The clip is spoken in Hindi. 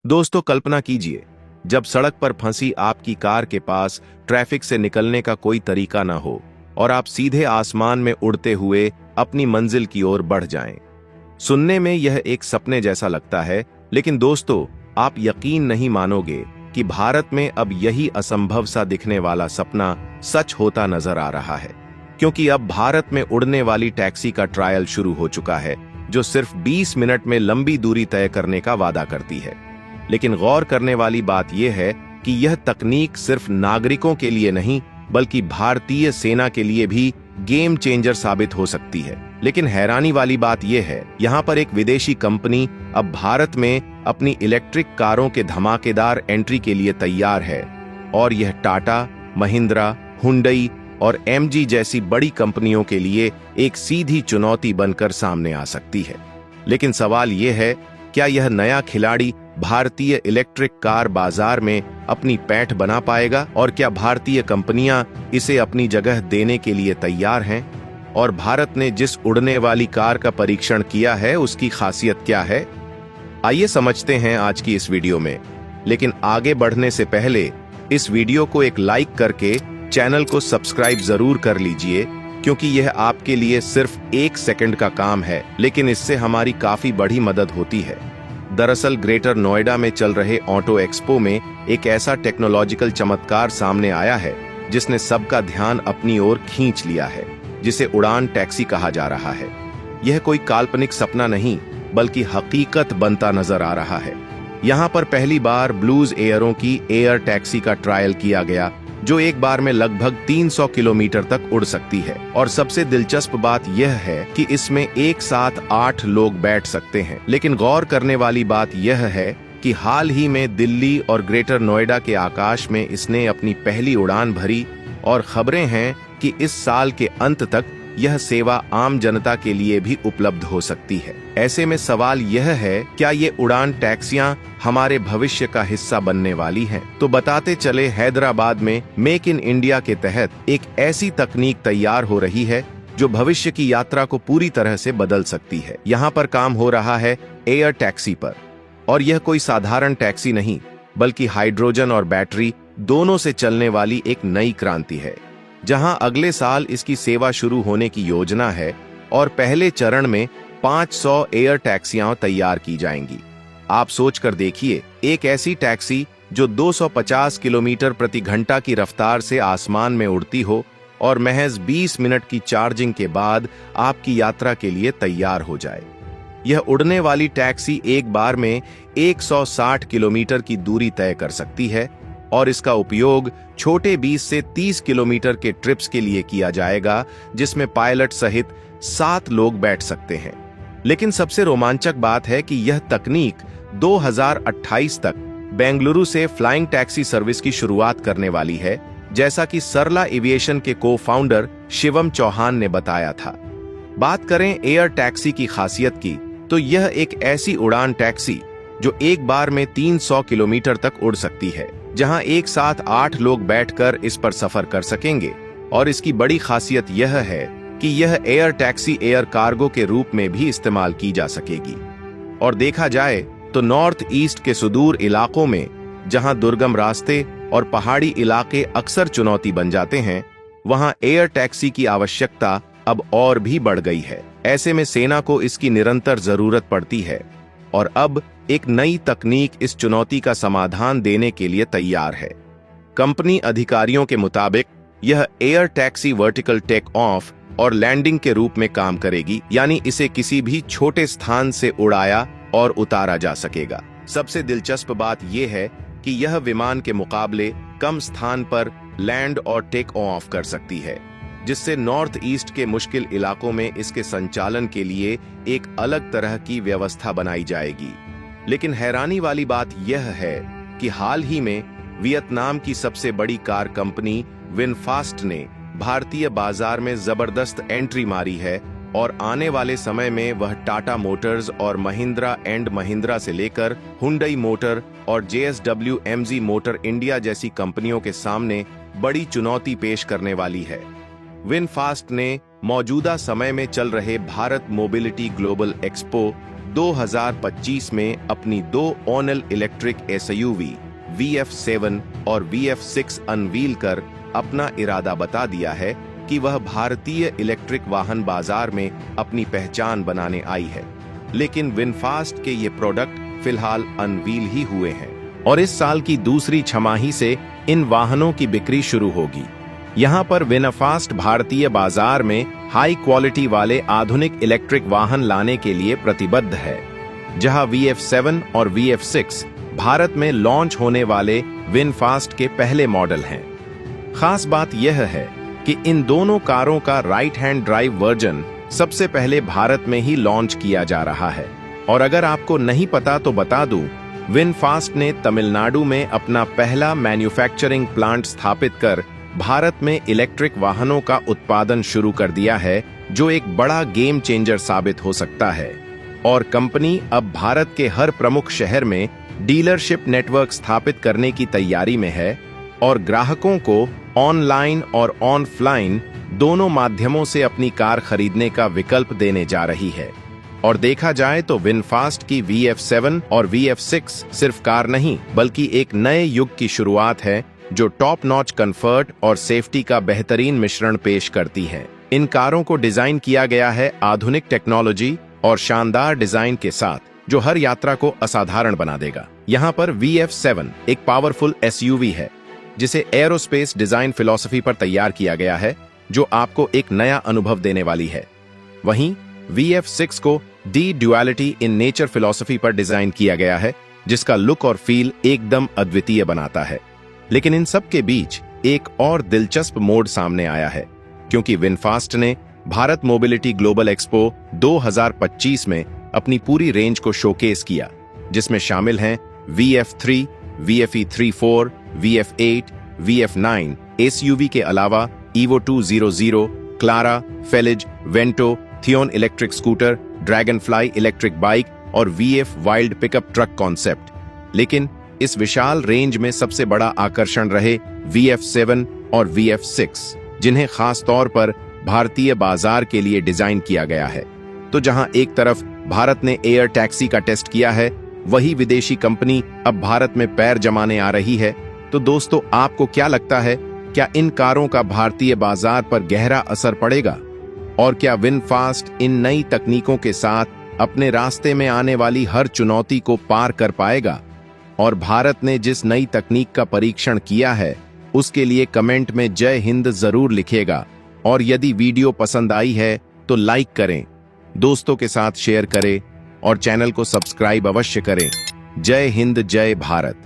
दोस्तों, कल्पना कीजिए, जब सड़क पर फंसी आपकी कार के पास ट्रैफिक से निकलने का कोई तरीका ना हो और आप सीधे आसमान में उड़ते हुए अपनी मंजिल की ओर बढ़ जाएं। सुनने में यह एक सपने जैसा लगता है, लेकिन दोस्तों, आप यकीन नहीं मानोगे कि भारत में अब यही असंभव सा दिखने वाला सपना सच होता नजर आ रहा है। क्योंकि अब भारत में उड़ने वाली टैक्सी का ट्रायल शुरू हो चुका है, जो सिर्फ 20 मिनट में लंबी दूरी तय करने का वादा करती है। लेकिन गौर करने वाली बात यह है कि यह तकनीक सिर्फ नागरिकों के लिए नहीं, बल्कि भारतीय सेना के लिए भी गेम चेंजर साबित हो सकती है। लेकिन हैरानी वाली बात यह है, यहाँ पर एक विदेशी कंपनी अब भारत में अपनी इलेक्ट्रिक कारों के धमाकेदार एंट्री के लिए तैयार है, और यह टाटा, महिंद्रा, हुंडई और एमजी जैसी बड़ी कंपनियों के लिए एक सीधी चुनौती बनकर सामने आ सकती है। लेकिन सवाल यह है, क्या यह नया खिलाड़ी भारतीय इलेक्ट्रिक कार बाजार में अपनी पैठ बना पाएगा, और क्या भारतीय कंपनियां इसे अपनी जगह देने के लिए तैयार हैं? और भारत ने जिस उड़ने वाली कार का परीक्षण किया है, उसकी खासियत क्या है? आइए समझते हैं आज की इस वीडियो में। लेकिन आगे बढ़ने से पहले इस वीडियो को एक लाइक करके चैनल को सब्सक्राइब जरूर कर लीजिए, क्योंकि यह आपके लिए सिर्फ 1 सेकंड का काम है, लेकिन इससे हमारी काफी बड़ी मदद होती है। दरअसल ग्रेटर नोएडा में चल रहे ऑटो एक्सपो में एक ऐसा टेक्नोलॉजिकल चमत्कार सामने आया है जिसने सबका ध्यान अपनी ओर खींच लिया है, जिसे उड़ान टैक्सी कहा जा रहा है। यह कोई काल्पनिक सपना नहीं, बल्कि हकीकत बनता नजर आ रहा है। यहाँ पर पहली बार ब्लूज एयरों की एयर टैक्सी का ट्रायल किया गया, जो एक बार में लगभग 300 किलोमीटर तक उड़ सकती है। और सबसे दिलचस्प बात यह है कि इसमें एक साथ 8 लोग बैठ सकते हैं। लेकिन गौर करने वाली बात यह है कि हाल ही में दिल्ली और ग्रेटर नोएडा के आकाश में इसने अपनी पहली उड़ान भरी, और खबरें हैं कि इस साल के अंत तक यह सेवा आम जनता के लिए भी उपलब्ध हो सकती है। ऐसे में सवाल यह है, क्या ये उड़ान टैक्सियां हमारे भविष्य का हिस्सा बनने वाली हैं? तो बताते चले, हैदराबाद में मेक इन इंडिया के तहत एक ऐसी तकनीक तैयार हो रही है जो भविष्य की यात्रा को पूरी तरह से बदल सकती है। यहाँ पर काम हो रहा है एयर टैक्सी पर, और यह कोई साधारण टैक्सी नहीं, बल्कि हाइड्रोजन और बैटरी दोनों से चलने वाली एक नई क्रांति है, जहां अगले साल इसकी सेवा शुरू होने की योजना है। और पहले चरण में 500 एयर टैक्सियां तैयार की जाएंगी। आप सोचकर देखिए, एक ऐसी टैक्सी जो 250 किलोमीटर प्रति घंटा की रफ्तार से आसमान में उड़ती हो और महज 20 मिनट की चार्जिंग के बाद आपकी यात्रा के लिए तैयार हो जाए। यह उड़ने वाली टैक्सी एक बार में 160 किलोमीटर की दूरी तय कर सकती है, और इसका उपयोग छोटे 20 से 30 किलोमीटर के ट्रिप्स के लिए किया जाएगा, जिसमें पायलट सहित 7 लोग बैठ सकते हैं। लेकिन सबसे रोमांचक बात है कि यह तकनीक 2028 तक बेंगलुरु से फ्लाइंग टैक्सी सर्विस की शुरुआत करने वाली है, जैसा कि सरला एविएशन के को-फाउंडर शिवम चौहान ने बताया था। बात करें एयर टैक्सी की खासियत की, तो यह एक ऐसी उड़ान टैक्सी जो एक बार में 300 किलोमीटर तक उड़ सकती है, जहां एक साथ 8 लोग बैठकर इस पर सफर कर सकेंगे। और इसकी बड़ी खासियत यह है कि यह एयर टैक्सी एयर कार्गो के रूप में भी इस्तेमाल की जा सकेगी। और देखा जाए तो नॉर्थ ईस्ट के सुदूर इलाकों में, जहां दुर्गम रास्ते और पहाड़ी इलाके अक्सर चुनौती बन जाते हैं, वहां एयर टैक्सी की आवश्यकता अब और भी बढ़ गई है। ऐसे में सेना को इसकी निरंतर जरूरत पड़ती है, और अब एक नई तकनीक इस चुनौती का समाधान देने के लिए तैयार है। कंपनी अधिकारियों के मुताबिक यह air taxi vertical take off और लैंडिंग के रूप में काम करेगी, यानी इसे किसी भी छोटे स्थान से उड़ाया और उतारा जा सकेगा। सबसे दिलचस्प बात यह है कि यह विमान के मुकाबले कम स्थान पर लैंड और टेक ऑफ कर सकती है, जिससे नॉर्थ ईस्ट के मुश्किल इलाकों में इसके संचालन के लिए एक अलग तरह की व्यवस्था बनाई जाएगी। लेकिन हैरानी वाली बात यह है कि हाल ही में वियतनाम की सबसे बड़ी कार कंपनी विनफास्ट ने भारतीय बाजार में जबरदस्त एंट्री मारी है, और आने वाले समय में वह टाटा मोटर्स और महिंद्रा एंड महिंद्रा से लेकर हुंडई मोटर और JSW MG मोटर इंडिया जैसी कंपनियों के सामने बड़ी चुनौती पेश करने वाली है। विनफास्ट ने मौजूदा समय में चल रहे भारत मोबिलिटी ग्लोबल एक्सपो 2025 में अपनी 2 ऑनल इलेक्ट्रिक SUV VF7 और VF6 अनवील कर अपना इरादा बता दिया है कि वह भारतीय इलेक्ट्रिक वाहन बाजार में अपनी पहचान बनाने आई है। लेकिन विनफास्ट के ये प्रोडक्ट फिलहाल अनवील ही हुए हैं और इस साल की दूसरी छमाही से इन वाहनों की बिक्री शुरू होगी। यहाँ पर विनफास्ट भारतीय बाजार में हाई क्वालिटी वाले आधुनिक इलेक्ट्रिक वाहन लाने के लिए प्रतिबद्ध है, जहां VF7 और VF6 भारत में लॉन्च होने वाले विनफास्ट के पहले मॉडल हैं। खास बात यह है कि इन दोनों कारों का राइट हैंड ड्राइव वर्जन सबसे पहले भारत में ही लॉन्च किया जा रहा है। और अगर आपको नहीं पता तो बता दूं, विनफास्ट ने तमिलनाडु में अपना पहला मैन्युफैक्चरिंग प्लांट स्थापित कर भारत में इलेक्ट्रिक वाहनों का उत्पादन शुरू कर दिया है, जो एक बड़ा गेम चेंजर साबित हो सकता है। और कंपनी अब भारत के हर प्रमुख शहर में डीलरशिप नेटवर्क स्थापित करने की तैयारी में है और ग्राहकों को ऑनलाइन और ऑफलाइन दोनों माध्यमों से अपनी कार खरीदने का विकल्प देने जा रही है। और देखा जाए तो विनफास्ट की VF7 और VF6 सिर्फ कार नहीं बल्कि एक नए युग की शुरुआत है, जो टॉप नॉच कंफर्ट और सेफ्टी का बेहतरीन मिश्रण पेश करती है। इन कारों को डिजाइन किया गया है आधुनिक टेक्नोलॉजी और शानदार डिजाइन के साथ, जो हर यात्रा को असाधारण बना देगा। यहाँ पर VF7 एक पावरफुल SUV है, जिसे एरोस्पेस डिजाइन फिलॉसफी पर तैयार किया गया है, जो आपको एक नया अनुभव देने वाली है। वहीं VF6 को D duality in nature philosophy पर डिजाइन किया गया है, जिसका लुक और फील एकदम अद्वितीय बनाता है। लेकिन इन सब के बीच एक और दिलचस्प मोड़ सामने आया है, क्योंकि विनफास्ट ने भारत मोबिलिटी ग्लोबल एक्सपो 2025 में अपनी पूरी रेंज को शोकेस किया, जिसमें शामिल हैं VF3, VFE34, VF8, VF9 SUV के अलावा Evo 200, Klara, Feliz, Vento, Theon electric scooter, dragon fly electric bike और VF wild pickup truck concept. लेकिन इस विशाल रेंज में सबसे बड़ा आकर्षण रहे VF7 और VF6, जिन्हें खास तौर पर भारतीय बाजार के लिए डिजाइन किया गया है। तो जहां एक तरफ भारत ने एयर टैक्सी का टेस्ट किया है, वही विदेशी कंपनी अब भारत में पैर जमाने आ रही है। तो दोस्तों, आपको क्या लगता है, क्या इन कारों का भारतीय बाजार पर गहरा असर पड़ेगा? और क्या विनफास्ट इन नई तकनीकों के साथ अपने रास्ते में आने वाली हर चुनौती को पार कर पाएगा? और भारत ने जिस नई तकनीक का परीक्षण किया है, उसके लिए कमेंट में जय हिंद जरूर लिखिएगा। और यदि वीडियो पसंद आई है तो लाइक करें, दोस्तों के साथ शेयर करें और चैनल को सब्सक्राइब अवश्य करें। जय हिंद, जय भारत।